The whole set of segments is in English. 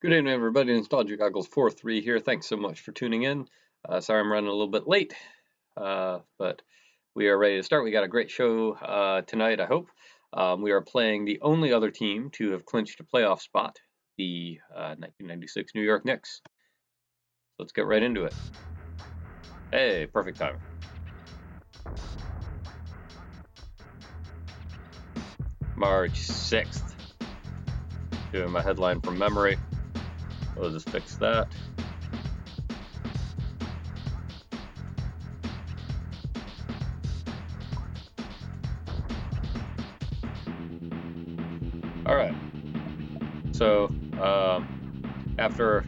Good evening, everybody. Nostalgia Goggles 4-3 here. Thanks so much for tuning in. Sorry I'm running a little bit late, but we are ready to start. We got a great show tonight, I hope. We are playing the only other team to have clinched a playoff spot, the 1996 New York Knicks. So let's get right into it. Hey, perfect time. March 6th. Doing my headline from memory. We'll just fix that. All right. So after a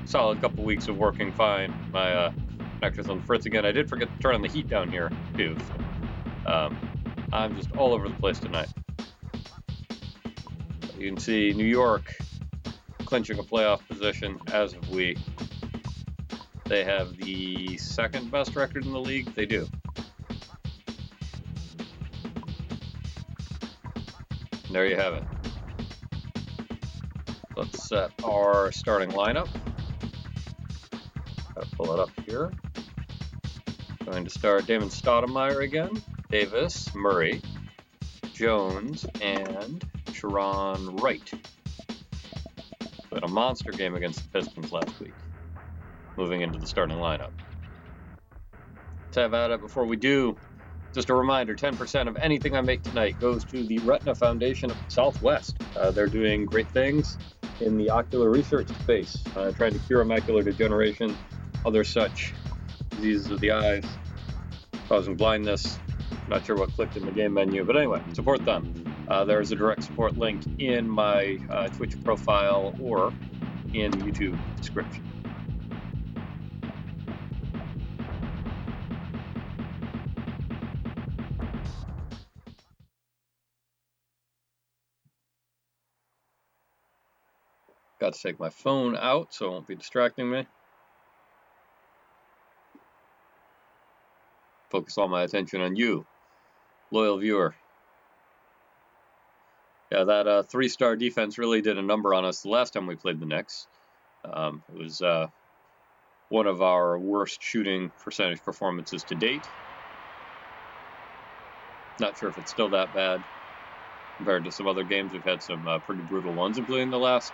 solid couple weeks of working fine, my connection's on the fritz again. I did forget to turn on the heat down here too. So, I'm just all over the place tonight. You can see New York clinching a playoff position as of we. They have the second best record in the league. They do. And there you have it. Let's set our starting lineup. Gotta pull it up here. Going to start Damon Stoudemire again, Davis, Murray, Jones, and Sharon Wright. We had a monster game against the Pistons last week. Moving into the starting lineup. Let's have at it. Before we do, just a reminder, 10% of anything I make tonight goes to the Retina Foundation of the Southwest. They're doing great things in the ocular research space, trying to cure macular degeneration, other such diseases of the eyes, causing blindness. Not sure what clicked in the game menu, but anyway, support them. There's a direct support link in my Twitch profile or in YouTube description. Got to take my phone out so it won't be distracting me. Focus all my attention on you, loyal viewer. Yeah, that 3-star defense really did a number on us the last time we played the Knicks. It was one of our worst shooting percentage performances to date. Not sure if it's still that bad compared to some other games. We've had some pretty brutal ones, including the last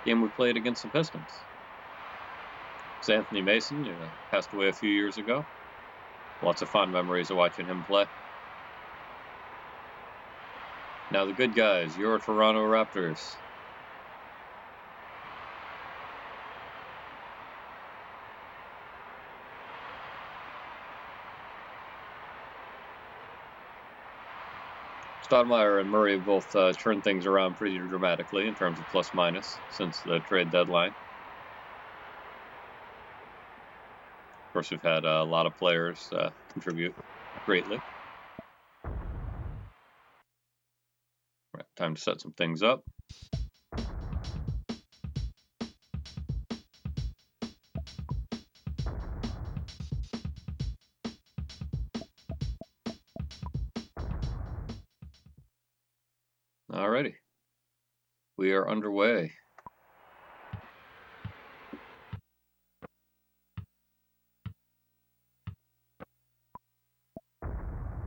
game we played against the Pistons. It's Anthony Mason, passed away a few years ago. Lots of fond memories of watching him play. Now the good guys, your Toronto Raptors. Stoudemire and Murray have both turned things around pretty dramatically in terms of plus-minus since the trade deadline. Of course, we've had a lot of players contribute greatly. Right, time to set some things up. Alrighty, we are underway.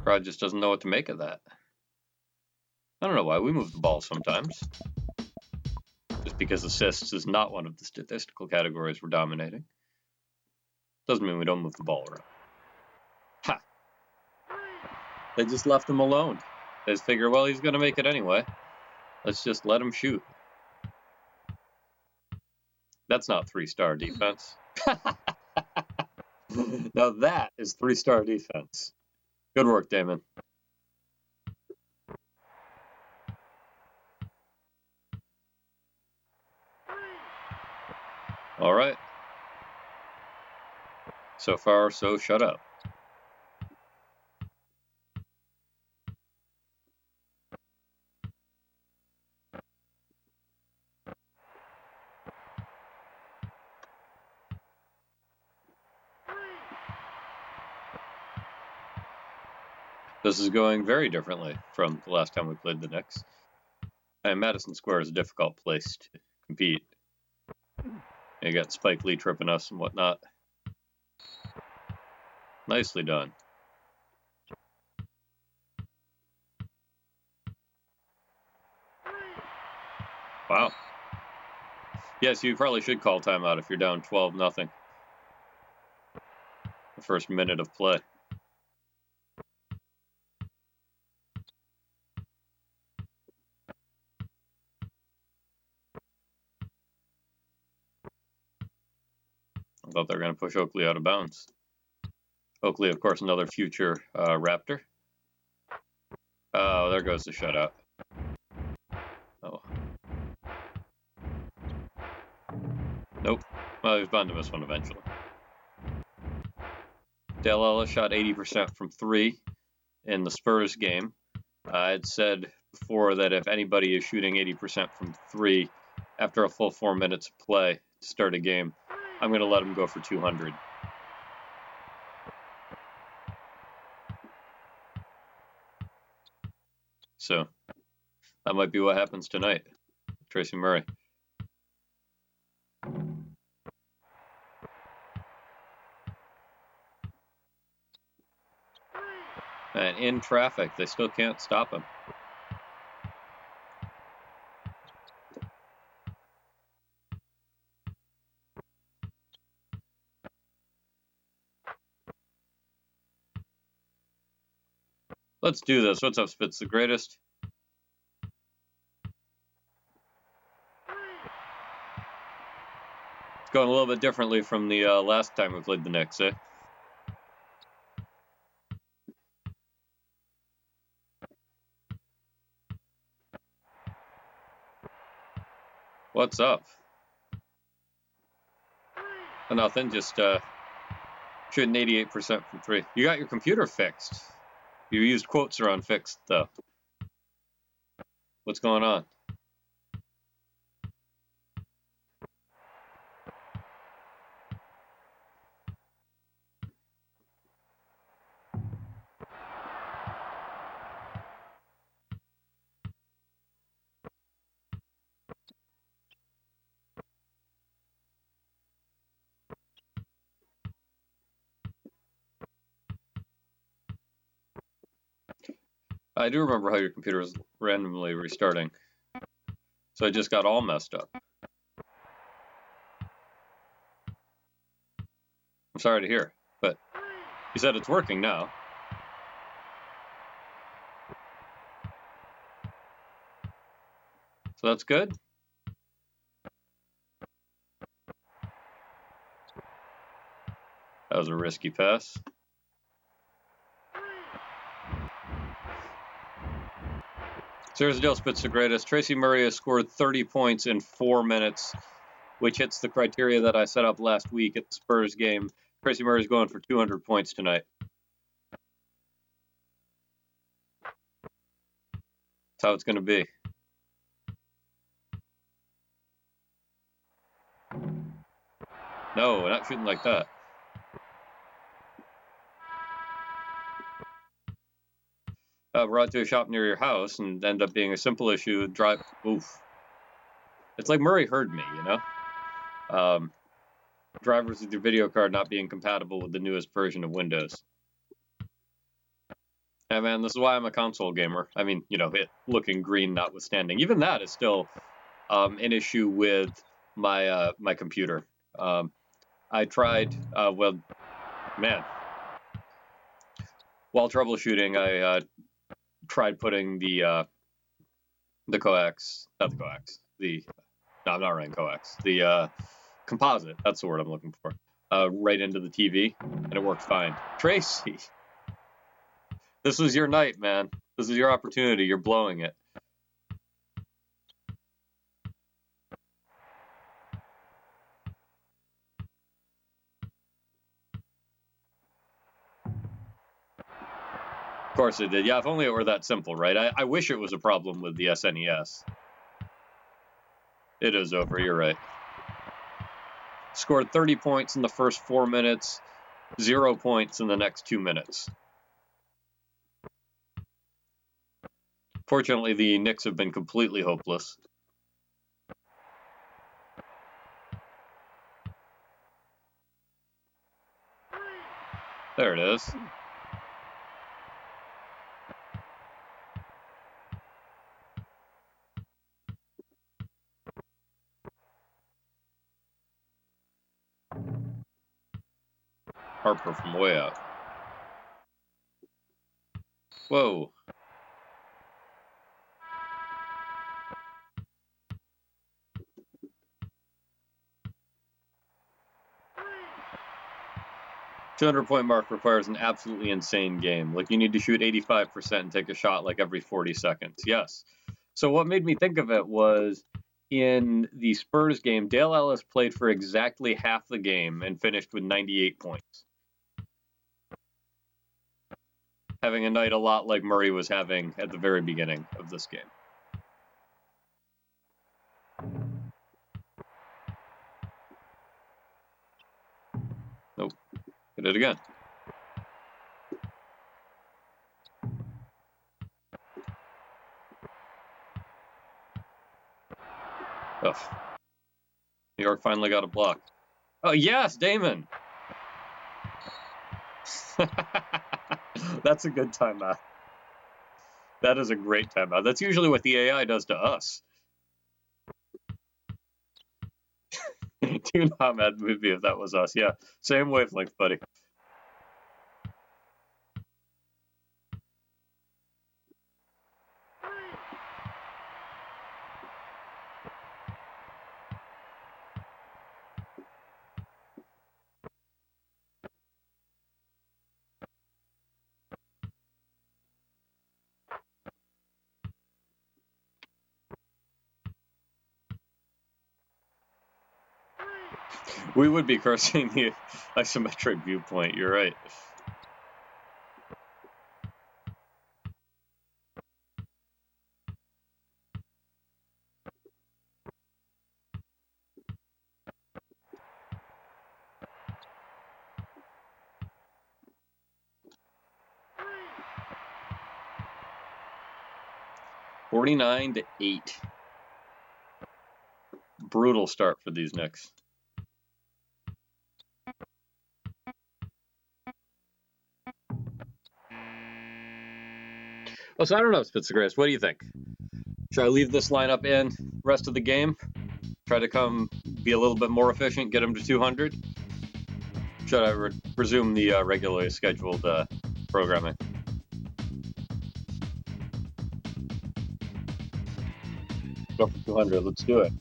Crowd just doesn't know what to make of that. I don't know why we move the ball sometimes. Just because assists is not one of the statistical categories we're dominating. Doesn't mean we don't move the ball around. Ha! They just left him alone. They just figure, well, he's going to make it anyway. Let's just let him shoot. That's not 3-star defense. Now that is 3-star defense. Good work, Damon. All right. So far, so shut up. This is going very differently from the last time we played the Knicks. And Madison Square is a difficult place to compete You got Spike Lee tripping us and whatnot. Nicely done. Wow. Yes, you probably should call timeout if you're down 12-0. The first minute of play. I thought they were going to push Oakley out of bounds. Oakley, of course, another future Raptor. Oh, there goes the shutout. Oh. Nope. Well, he was bound to miss one eventually. Dale Ellis shot 80% from 3 in the Spurs game. I had said before that if anybody is shooting 80% from 3 after a full 4 minutes of play to start a game, I'm going to let him go for 200. So that might be what happens tonight. Tracy Murray. And in traffic, they still can't stop him. Let's do this. What's up, Spitz the Greatest? It's going a little bit differently from the last time we played the Knicks, eh? What's up? Oh, nothing, just shooting 88% from 3. You got your computer fixed. You used quotes around fixed, though. What's going on? I do remember how your computer was randomly restarting. So I just got all messed up. I'm sorry to hear, but you said it's working now. So that's good. That was a risky pass. So here's the deal, Spitz the Greatest. Tracy Murray has scored 30 points in 4 minutes, which hits the criteria that I set up last week at the Spurs game. Tracy Murray's going for 200 points tonight. That's how it's going to be. No, we're not shooting like that. Brought to a shop near your house and end up being a simple issue. Drive. Oof. It's like Murray heard me, you know? Drivers with your video card not being compatible with the newest version of Windows. Yeah, man, this is why I'm a console gamer. I mean, you know, it looking green notwithstanding. Even that is still an issue with my my computer. I tried, well, man, while troubleshooting, I tried putting the coax, not the coax, no, I'm not running coax, the composite, that's the word I'm looking for, right into the TV, and it worked fine. Tracy, this was your night, man. This is your opportunity. You're blowing it. Of course it did. Yeah, if only it were that simple, right? I wish it was a problem with the SNES. It is over, you're right. Scored 30 points in the first 4 minutes, 0 points in the next 2 minutes. Fortunately, the Knicks have been completely hopeless. There it is. Harper from way out. Whoa. $200-point mark requires an absolutely insane game. Like, you need to shoot 85% and take a shot like every 40 seconds. Yes. So what made me think of it was in the Spurs game, Dale Ellis played for exactly half the game and finished with 98 points. Having a night a lot like Murray was having at the very beginning of this game. Nope. Hit it again. Ugh. New York finally got a block. Oh, yes, Damon! That's a good timeout. That is a great timeout. That's usually what the AI does to us. Do not mad would be if that was us. Yeah, same wavelength, buddy. We would be cursing the isometric viewpoint. You're right. $49-8. Brutal start for these Knicks. Oh, so I don't know, Spitzagrace. What do you think? Should I leave this lineup in rest of the game? Try to come be a little bit more efficient, get them to 200? Should I resume the regularly scheduled programming? Go for 200. Let's do it.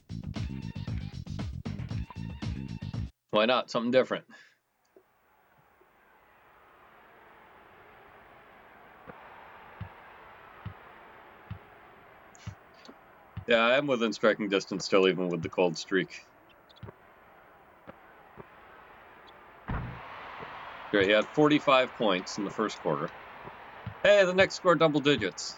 Why not? Something different. Yeah, I am within striking distance still, even with the cold streak. Great, he had 45 points in the first quarter. Hey, the Knicks scored double digits.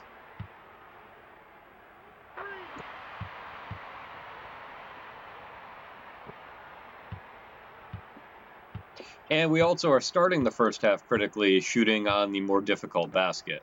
And we also are starting the first half critically, shooting on the more difficult basket.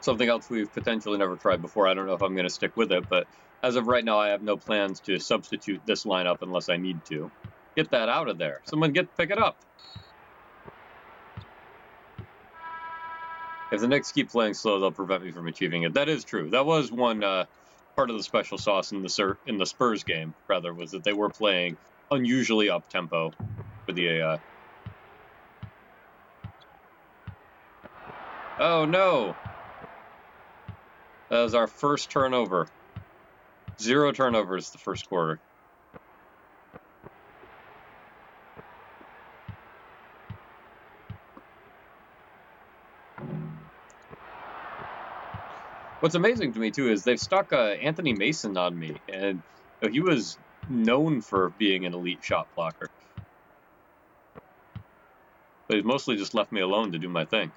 Something else we've potentially never tried before. I don't know if I'm going to stick with it, but as of right now, I have no plans to substitute this lineup unless I need to. Get that out of there. Someone pick it up. If the Knicks keep playing slow, they'll prevent me from achieving it. That is true. That was one part of the special sauce in the Spurs game, rather, was that they were playing unusually up-tempo for the AI. Oh, no. That was our first turnover. 0 turnovers the first quarter. What's amazing to me, too, is they've stuck Anthony Mason on me, and he was known for being an elite shot blocker. But he's mostly just left me alone to do my thing.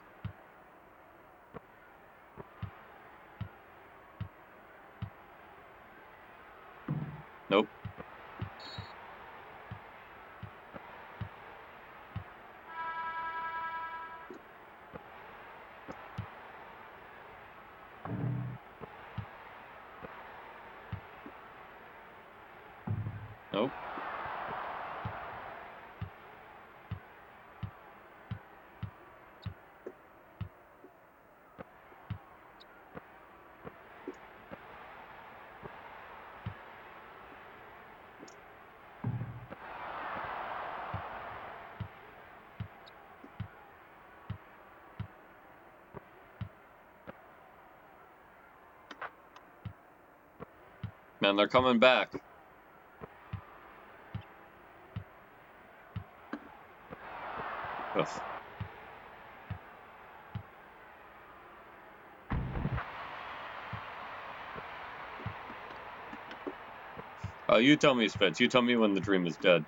Man, they're coming back. Ugh. Oh, you tell me, Spence. You tell me when the dream is dead.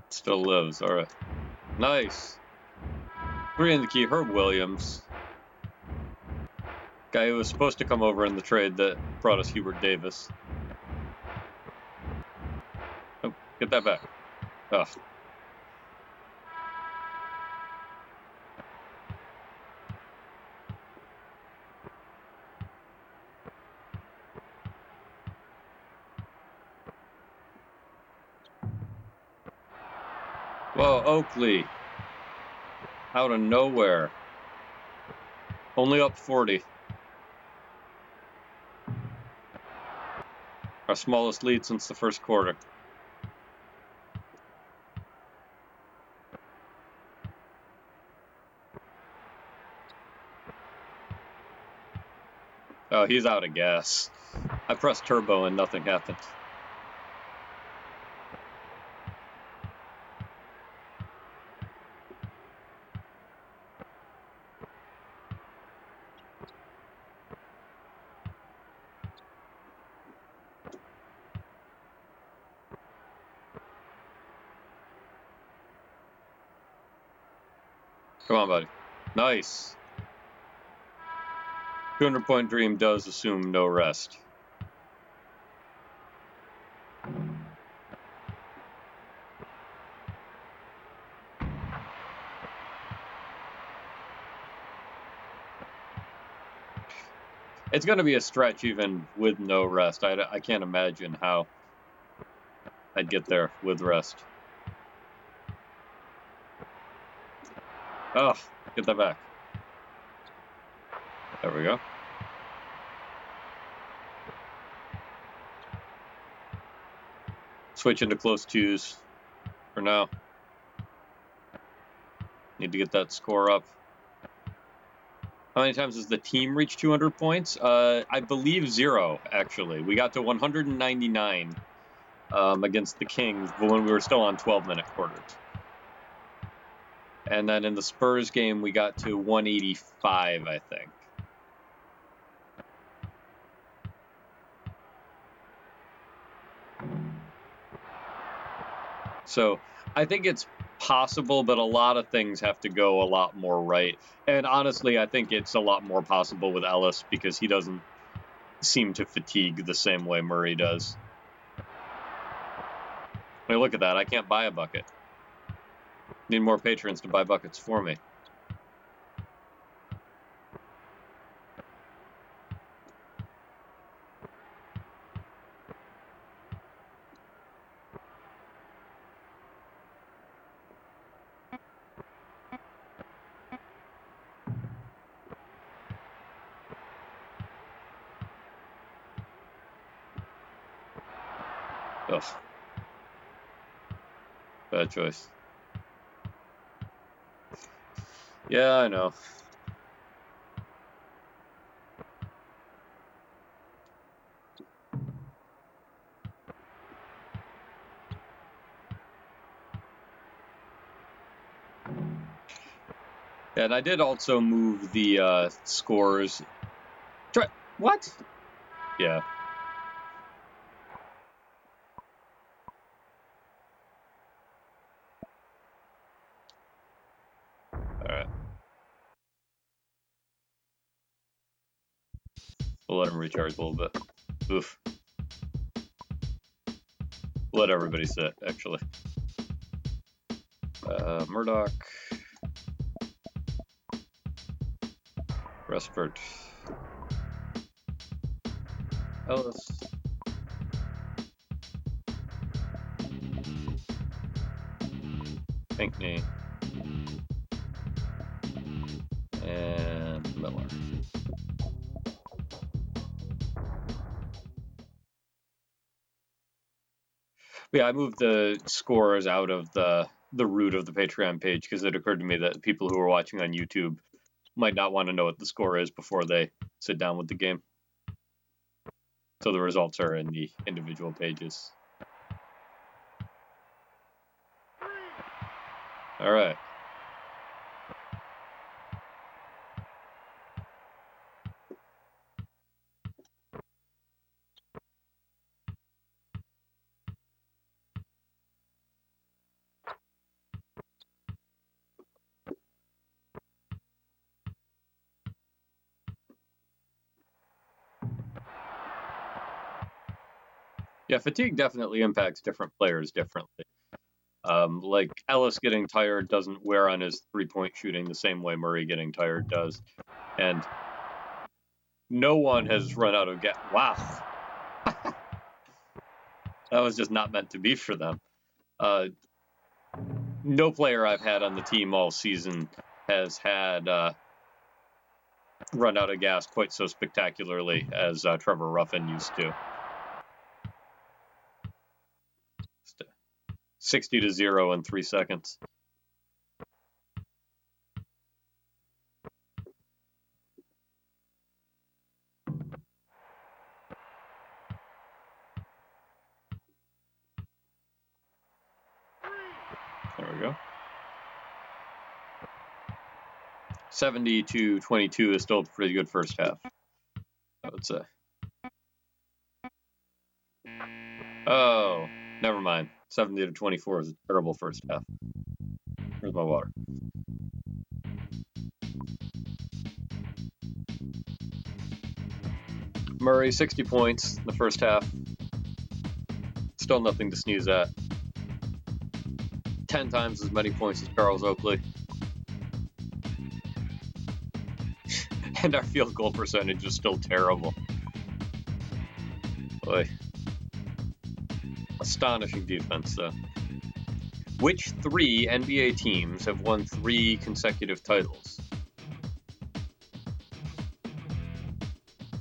It still lives. All right. Nice. 3 in the key. Herb Williams. Guy who was supposed to come over in the trade that brought us Hubert Davis. Oh, get that back. Ugh. Whoa, Oakley. Out of nowhere. Only up 40. Our smallest lead since the first quarter. Oh, he's out of gas. I pressed turbo and nothing happened. Come on, buddy. Nice. 200-point dream does assume no rest. It's going to be a stretch even with no rest. I can't imagine how I'd get there with rest. Oh, get that back. There we go. Switch into close twos for now. Need to get that score up. How many times has the team reached 200 points? I believe 0, actually. We got to 199 against the Kings when we were still on 12-minute quarters. And then in the Spurs game, we got to 185, I think. So I think it's possible, but a lot of things have to go a lot more right. And honestly, I think it's a lot more possible with Ellis because he doesn't seem to fatigue the same way Murray does. I mean, look at that. I can't buy a bucket. Need more patrons to buy buckets for me. Ugh. Bad choice. Yeah, I know. And I did also move the scores. What? Yeah. Alright. We'll let him recharge a little bit. Oof. Let everybody sit, actually. Murdoch. Restford. Ellis. Pinkney. And Miller. Yeah, I moved the scores out of the root of the Patreon page because it occurred to me that people who are watching on YouTube might not want to know what the score is before they sit down with the game. So the results are in the individual pages. All right. Yeah, fatigue definitely impacts different players differently. Like Ellis getting tired doesn't wear on his three-point shooting the same way Murray getting tired does. And no one has run out of gas. Wow. That was just not meant to be for them. No player I've had on the team all season has had run out of gas quite so spectacularly as Trevor Ruffin used to. 60-0 in 3 seconds. There we go. 70-22 is still a pretty good first half, I would say. Oh, never mind. 70-24 is a terrible first half. Where's my water? Murray, 60 points in the first half. Still nothing to sneeze at. 10 times as many points as Charles Oakley. And our field goal percentage is still terrible. Boy. Astonishing defense, though. Which 3 NBA teams have won 3 consecutive titles?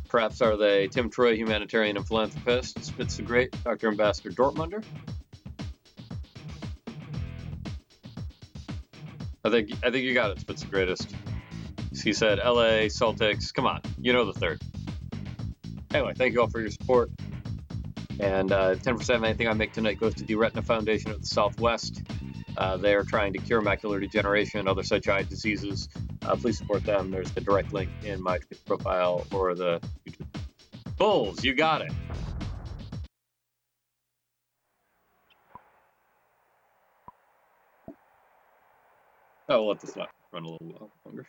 Perhaps are they Tim Troy, humanitarian and philanthropist, Spitz the Great, Dr. Ambassador Dortmunder? I think you got it, Spitz the Greatest. He said LA, Celtics, come on, you know the third. Anyway, thank you all for your support. And 10% of anything I make tonight goes to the Retina Foundation of the Southwest. They are trying to cure macular degeneration and other such eye diseases. Please support them. There's the direct link in my Twitter profile or the YouTube. Bulls, you got it. Oh, we'll let this run a little while longer.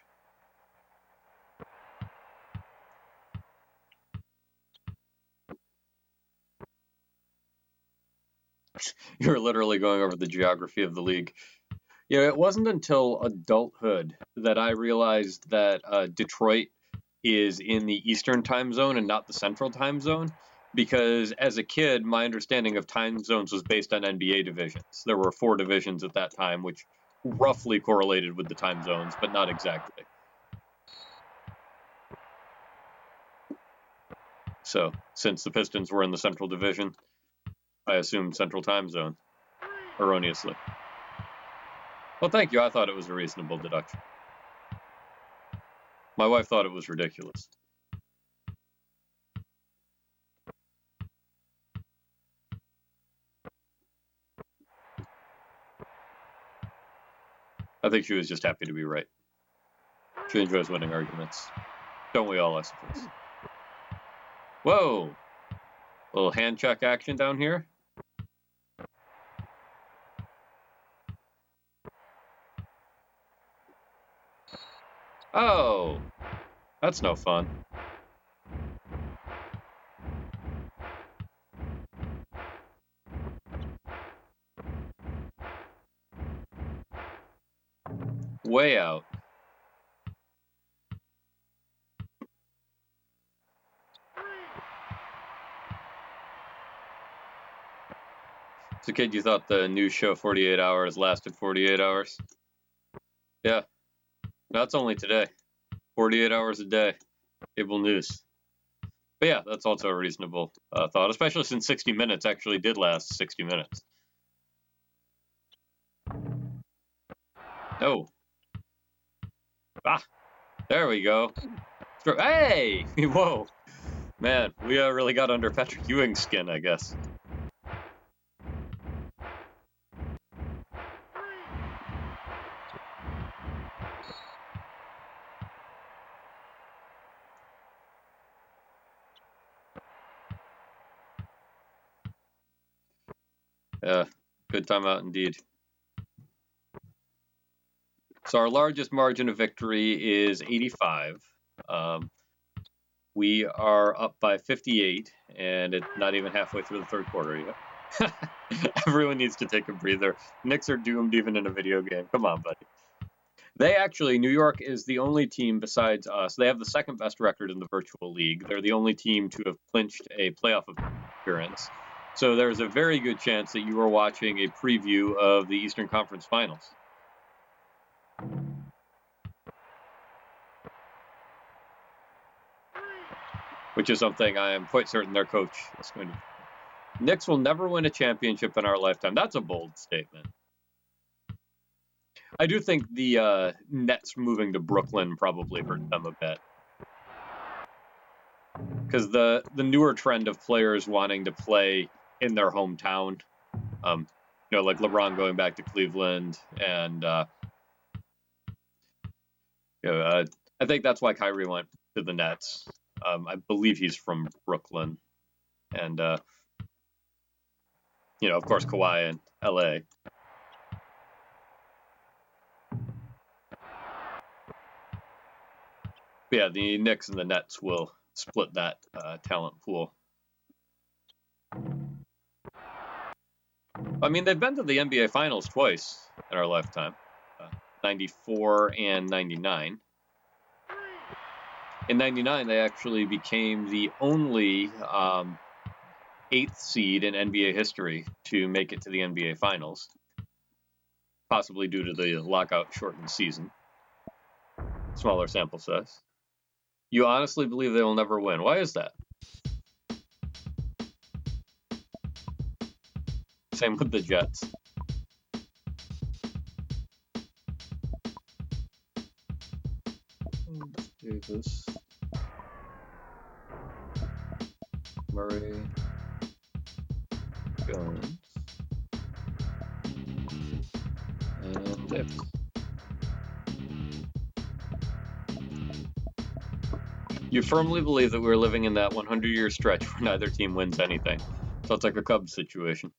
You're literally going over the geography of the league. You know, it wasn't until adulthood that I realized that Detroit is in the Eastern time zone and not the Central time zone. Because as a kid, my understanding of time zones was based on NBA divisions. There were 4 divisions at that time, which roughly correlated with the time zones, but not exactly. So, since the Pistons were in the Central Division, I assumed Central Time Zone, erroneously. Well, thank you. I thought it was a reasonable deduction. My wife thought it was ridiculous. I think she was just happy to be right. She enjoys winning arguments. Don't we all, I suppose? Whoa! A little hand check action down here. Oh! That's no fun. Way out. So, kid, you thought the news show 48 Hours lasted 48 hours? Yeah. That's only today. 48 hours a day. Cable news. But yeah, that's also a reasonable thought, especially since 60 Minutes actually did last 60 minutes. No. Ah, there we go. Hey! Whoa. Man, we really got under Patrick Ewing's skin, I guess. Yeah, good timeout indeed. So our largest margin of victory is 85. We are up by 58, and it's not even halfway through the third quarter yet. Everyone needs to take a breather. Knicks are doomed even in a video game. Come on, buddy. They actually, New York is the only team besides us. They have the second best record in the virtual league. They're the only team to have clinched a playoff appearance. So there's a very good chance that you are watching a preview of the Eastern Conference Finals. Which is something I am quite certain their coach is going to. Knicks will never win a championship in our lifetime. That's a bold statement. I do think the Nets moving to Brooklyn probably hurt them a bit. Because the newer trend of players wanting to play in their hometown, like LeBron going back to Cleveland, and I think that's why Kyrie went to the Nets. I believe he's from Brooklyn, and of course Kawhi in LA. But yeah, the Knicks and the Nets will split that talent pool. I mean, they've been to the NBA Finals twice in our lifetime, 94 and 99. In 99, they actually became the only 8th seed in NBA history to make it to the NBA Finals, possibly due to the lockout-shortened season. Smaller sample size. You honestly believe they will never win. Why is that? Same with the Jets. Davis, Murray, Jones, and Davis. You firmly believe that we're living in that 100-year stretch where neither team wins anything. So it's like a Cubs situation.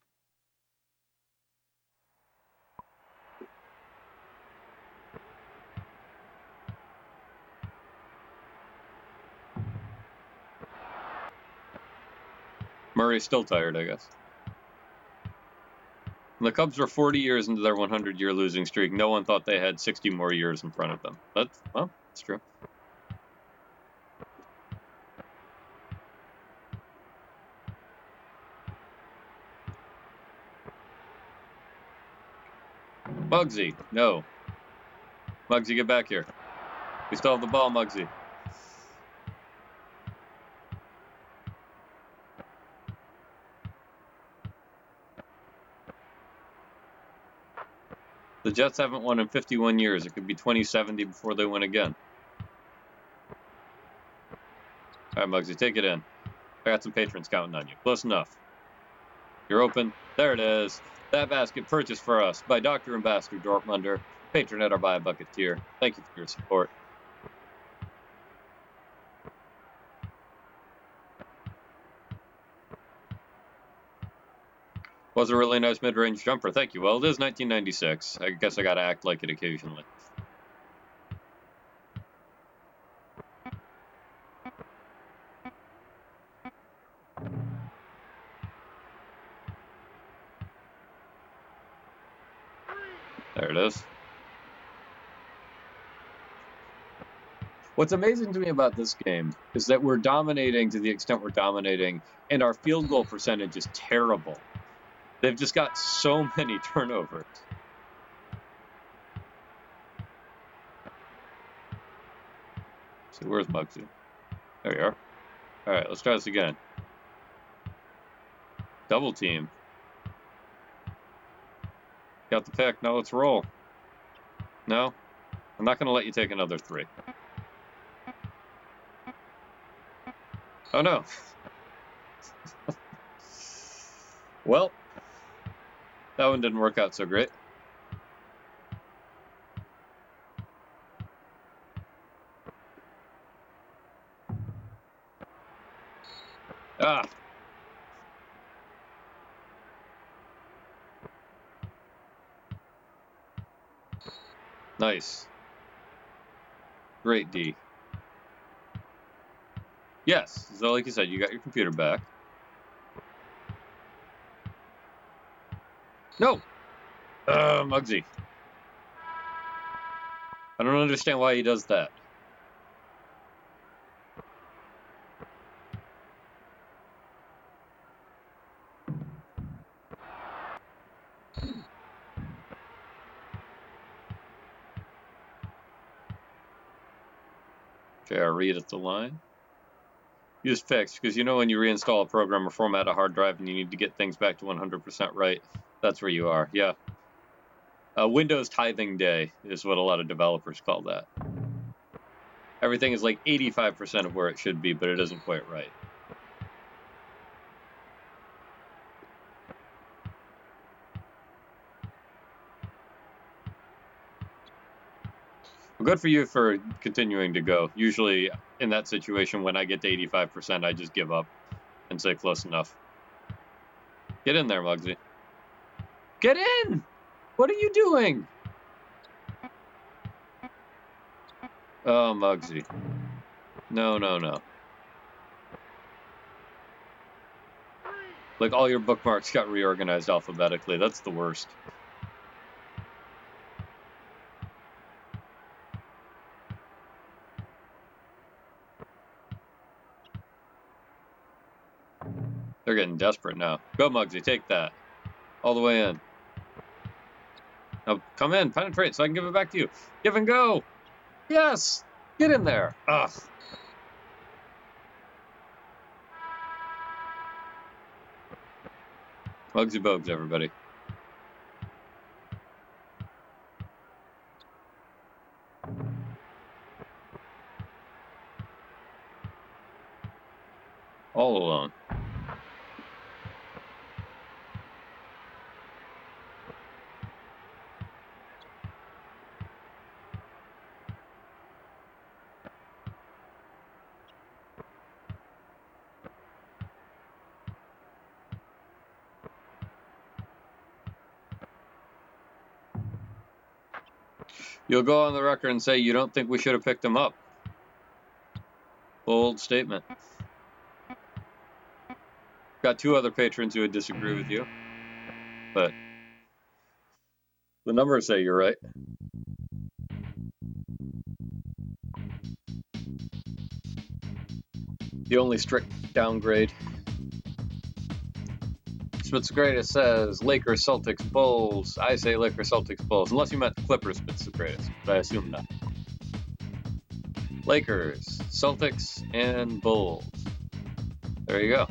Murray's still tired, I guess. And the Cubs were 40 years into their 100-year losing streak. No one thought they had 60 more years in front of them. That's true. Muggsy, no. Muggsy, get back here. We still have the ball, Muggsy. The Jets haven't won in 51 years. It could be 2070 before they win again. All right, Muggsy, take it in. I got some patrons counting on you. Close enough. You're open. There it is. That basket purchased for us by Dr. Ambassador Dortmunder, patron at our Buy a Bucket tier. Thank you for your support. Was a really nice mid-range jumper. Thank you. Well, it is 1996. I guess I gotta act like it occasionally. There it is. What's amazing to me about this game is that we're dominating to the extent we're dominating, and our field goal percentage is terrible. They've just got so many turnovers. So where's Muggsy? There you are. All right, let's try this again. Double team. Got the pick. Now let's roll. No, I'm not going to let you take another 3. Oh, no. Well, that one didn't work out so great. Ah. Nice. Great D. Yes, so like you said, you got your computer back. No! Muggsy. I don't understand why he does that. Okay, I'll read at the line. Use fixed, because you know when you reinstall a program or format a hard drive and you need to get things back to 100% right, that's where you are, yeah. Windows tithing day is what a lot of developers call that. Everything is like 85% of where it should be, but it isn't quite right. Well, good for you for continuing to go. Usually, in that situation, when I get to 85%, I just give up and say close enough. Get in there, Muggsy. Get in! What are you doing? Oh, Muggsy. No, no, no. Like, all your bookmarks got reorganized alphabetically. That's the worst. They're getting desperate now. Go, Muggsy, take that. All the way in. Now, come in, penetrate, so I can give it back to you. Give and go! Yes! Get in there! Ugh. Muggsy Bogues, everybody. All alone. You'll go on the record and say you don't think we should have picked him up. Bold statement. Got 2 other patrons who would disagree with you, but the numbers say you're right. The only strict downgrade. Spitz the Greatest says Lakers, Celtics, Bulls. I say Lakers, Celtics, Bulls. Unless you meant the Clippers, Spitz the Greatest, but I assume not. Lakers, Celtics, and Bulls. There you go.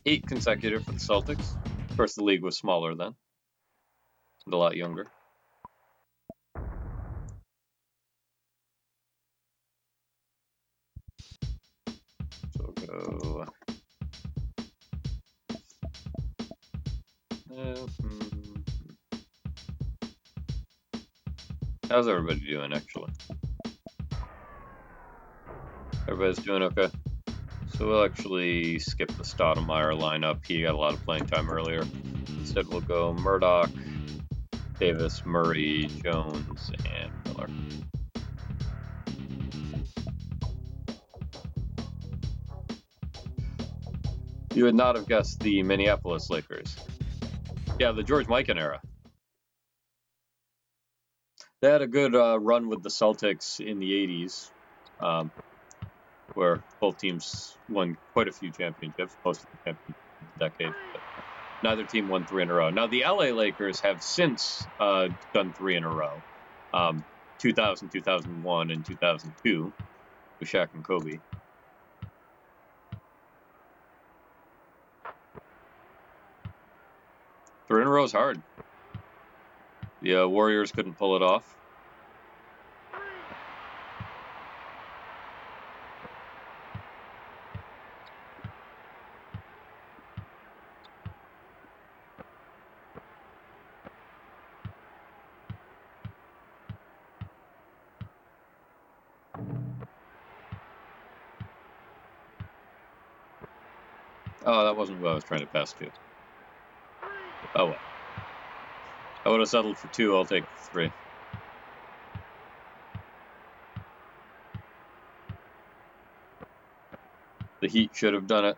8 consecutive for the Celtics. Of course, the league was smaller then, and a lot younger. So we'll go. How's everybody doing, actually? Everybody's doing okay. So we'll actually skip the Stoudemire lineup. He got a lot of playing time earlier. Instead, we'll go Murdoch, Davis, Murray, Jones, and Miller. You would not have guessed the Minneapolis Lakers. Yeah, the George Mikan era. They had a good run with the Celtics in the 80s, where both teams won quite a few championships, most of the championships of the decade. But neither team won 3 in a row. Now, the LA Lakers have since done 3 in a row. 2000, 2001, and 2002 with Shaq and Kobe. Three in a row is hard. The Warriors couldn't pull it off. Oh, that wasn't what I was trying to pass to. Oh well. I would have settled for 2. I'll take 3. The Heat should have done it.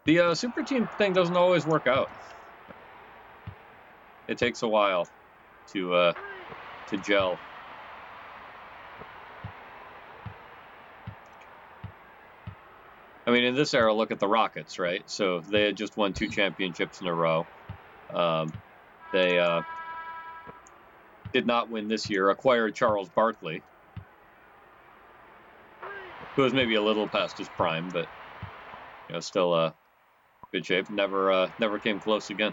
The super team thing doesn't always work out. It takes a while to gel. I mean, in this era, look at the Rockets, right? So they had just won 2 championships in a row. They did not win this year. Acquired Charles Barkley, who was maybe a little past his prime, but still good shape. Never came close again.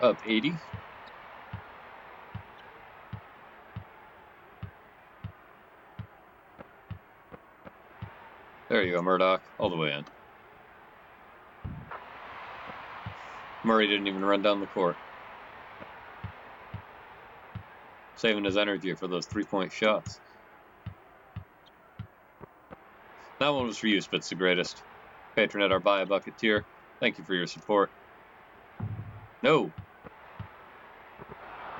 Up 80. There you go, Murdoch, all the way in. Murray didn't even run down the court. Saving his energy for those 3-point shots. That one was for you, Spitz the Greatest. Patron at our Buy a Bucket tier. Thank you for your support. No.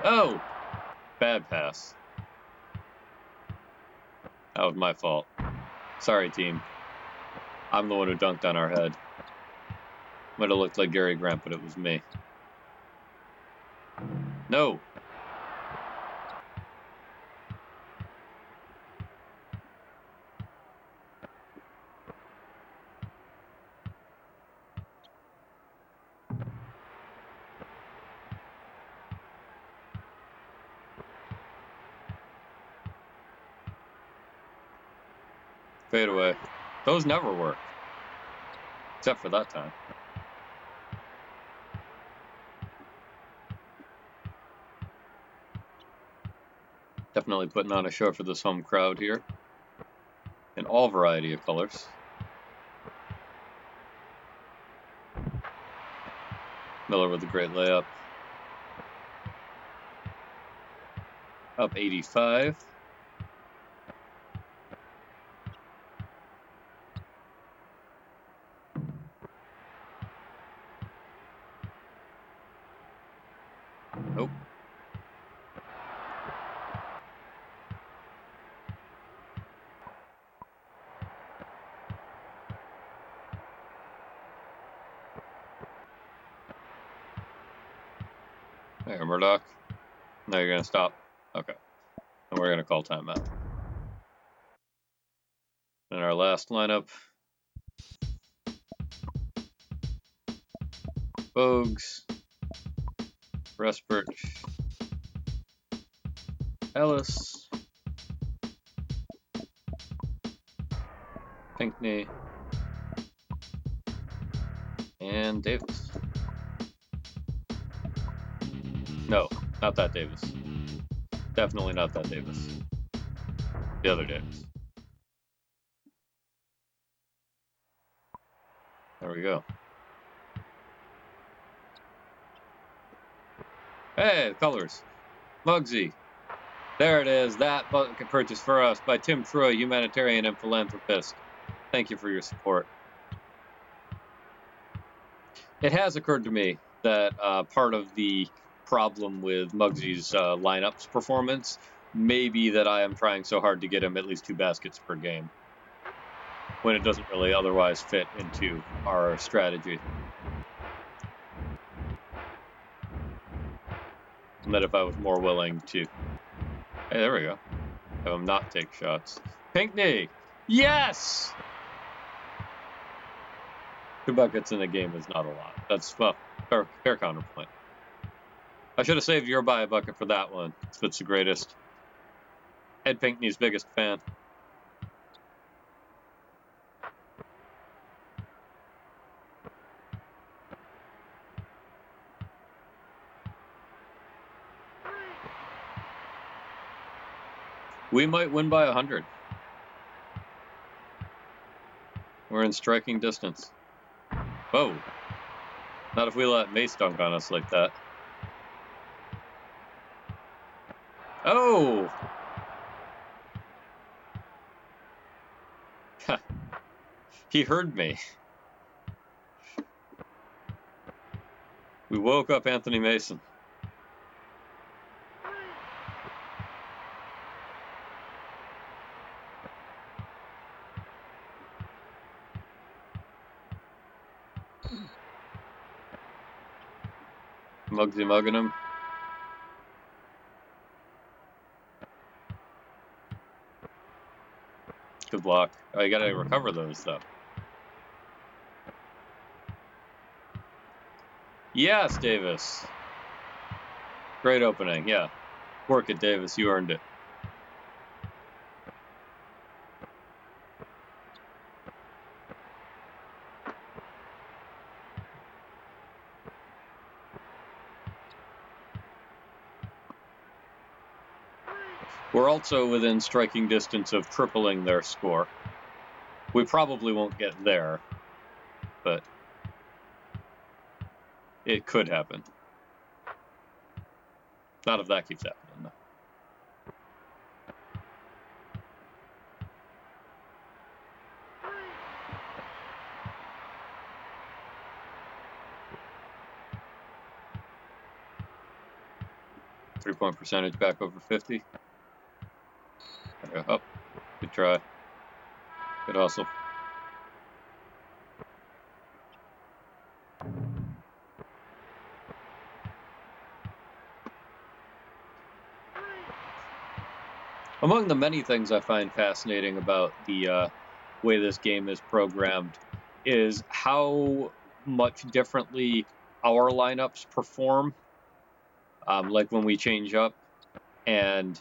Oh! Bad pass. That was my fault. Sorry, team. I'm the one who dunked on our head. Might have looked like Gary Grant, but it was me. No! Fade away. Those never work. Except for that time. Definitely putting on a show for this home crowd here. In all variety of colors. Miller with a great layup. Up 85. Nope. There, Murdoch. Now you're going to stop. Okay. And we're going to call timeout. In our last lineup, Bogues, Respert, Ellis, Pinckney, and Davis. No, not that Davis. Definitely not that Davis. The other Davis. There we go. Hey, colors. Muggsy. There it is. That bucket purchased for us by Tim Troy, humanitarian and philanthropist. Thank you for your support. It has occurred to me that part of the problem with Muggsy's lineups performance may be that I am trying so hard to get him at least 2 baskets per game, when it doesn't really otherwise fit into our strategy. And that if I was more willing to... Hey, there we go. Have him not take shots. Pinckney! Yes! 2 buckets in a game is not a lot. That's, well, fair counterpoint. I should have saved your buy a bucket for that one. It's the greatest. Ed Pinkney's biggest fan. We might win by 100. We're in striking distance. Whoa. Not if we let Mace dunk on us like that. Oh! He heard me. We woke up Anthony Mason. Muggsy mugging him. Good block. Oh, you gotta recover those, though. Yes, Davis. Great opening, yeah. Work it, Davis. You earned it. We're also within striking distance of tripling their score. We probably won't get there, but it could happen. Not if that keeps happening, though. Three-point percentage back over 50. Oh, good try. Good hustle. Among the many things I find fascinating about the way this game is programmed is how much differently our lineups perform, like when we change up, and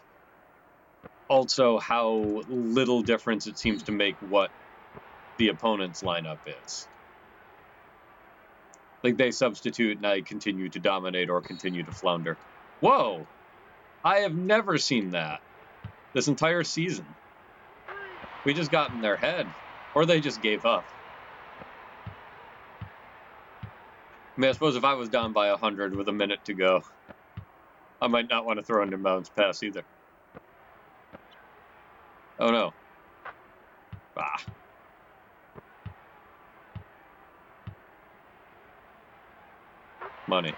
also how little difference it seems to make what the opponent's lineup is. Like, they substitute and I continue to dominate or continue to flounder. Whoa! I have never seen that this entire season. We just got in their head. Or they just gave up. I mean, I suppose if I was down by 100 with a minute to go, I might not want to throw an inbounds pass either. Oh no. Ah. Money.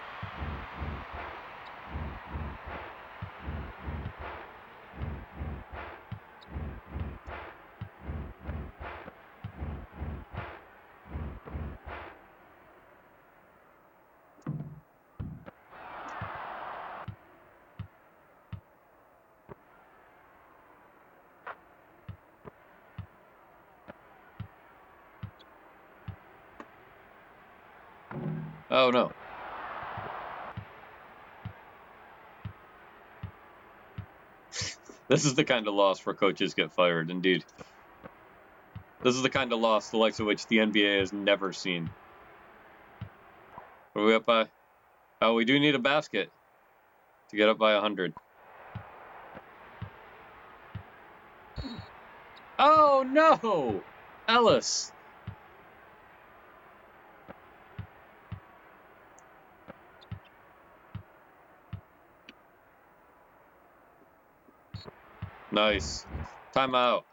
Oh no. This is the kind of loss where coaches get fired, indeed. This is the kind of loss the likes of which the NBA has never seen. What are we up by? Oh, we do need a basket to get up by 100. Oh no! Ellis! Nice. Timeout.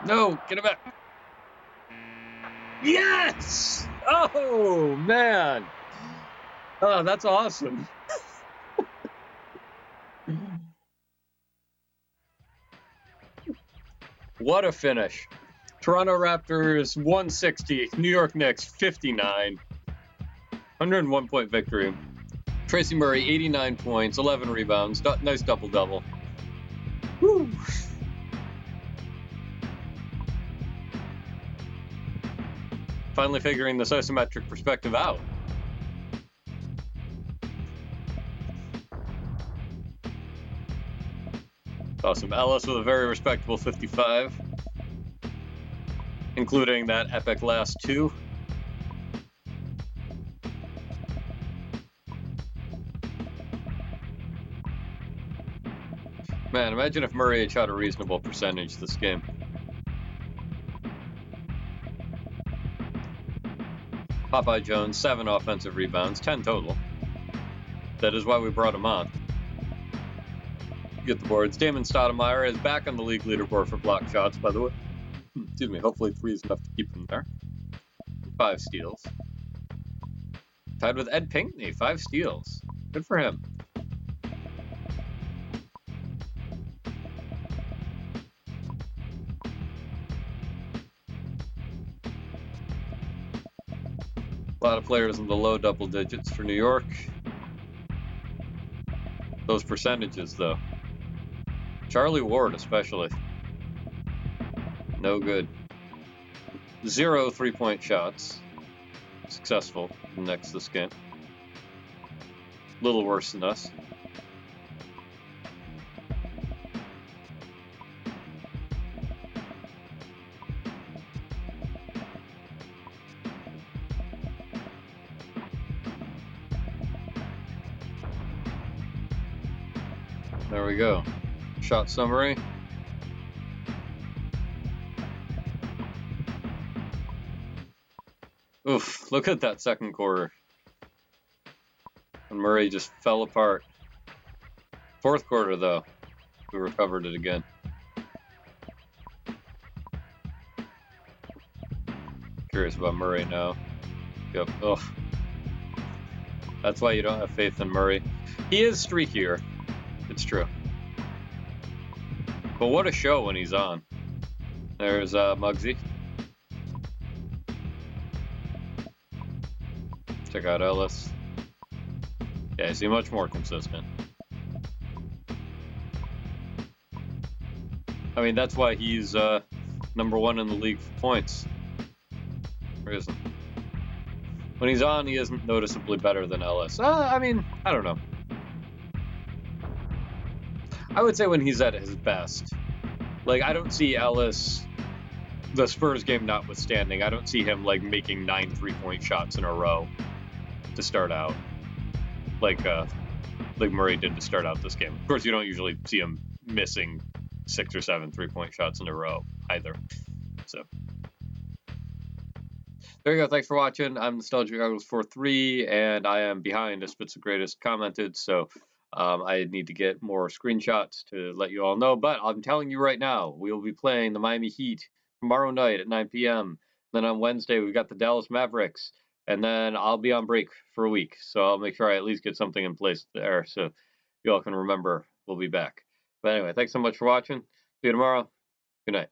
No, get it back. Yes! Oh, man. Oh, that's awesome. What a finish. Toronto Raptors 160, New York Knicks 59. 101-point victory. Tracy Murray, 89 points, 11 rebounds. Nice double-double. Woo! Finally figuring this isometric perspective out. Awesome. Ellis with a very respectable 55, including that epic last two. Man, imagine if Murray had shot a reasonable percentage this game. Popeye Jones, 7 offensive rebounds, 10 total. That is why we brought him on. Get the boards. Damon Stoudemire is back on the league leaderboard for block shots, by the way. Excuse me, hopefully 3 is enough to keep him there. 5 steals. Tied with Ed Pinckney, 5 steals. Good for him. A lot of players in the low double digits for New York. Those percentages, though. Charlie Ward, especially. No good. 0 3-point shots. Successful next this game. A little worse than us. There we go. Shot summary. Oof, look at that second quarter. And Murray just fell apart. Fourth quarter, though, we recovered it again. Curious about Murray now. Yep. Ugh. That's why you don't have faith in Murray. He is streakier. It's true. But what a show when he's on. There's Muggsy. Check out Ellis. Yeah, I see much more consistent. I mean, that's why he's number 1 in the league for points. Or isn't? When he's on, he isn't noticeably better than Ellis. I mean, I don't know. I would say when he's at his best. Like, I don't see Ellis, the Spurs game notwithstanding, I don't see him, like, making 9 3-point shots in a row to start out. Like Murray did to start out this game. Of course, you don't usually see him missing 6 or 7 3-point shots in a row either. So there you go. Thanks for watching. I'm Nostalgic Goggles 43, and I am behind as Spitz the Greatest commented. So I need to get more screenshots to let you all know. But I'm telling you right now, we will be playing the Miami Heat tomorrow night at 9 p.m. Then on Wednesday, we've got the Dallas Mavericks. And then I'll be on break for a week. So I'll make sure I at least get something in place there so you all can remember we'll be back. But anyway, thanks so much for watching. See you tomorrow. Good night.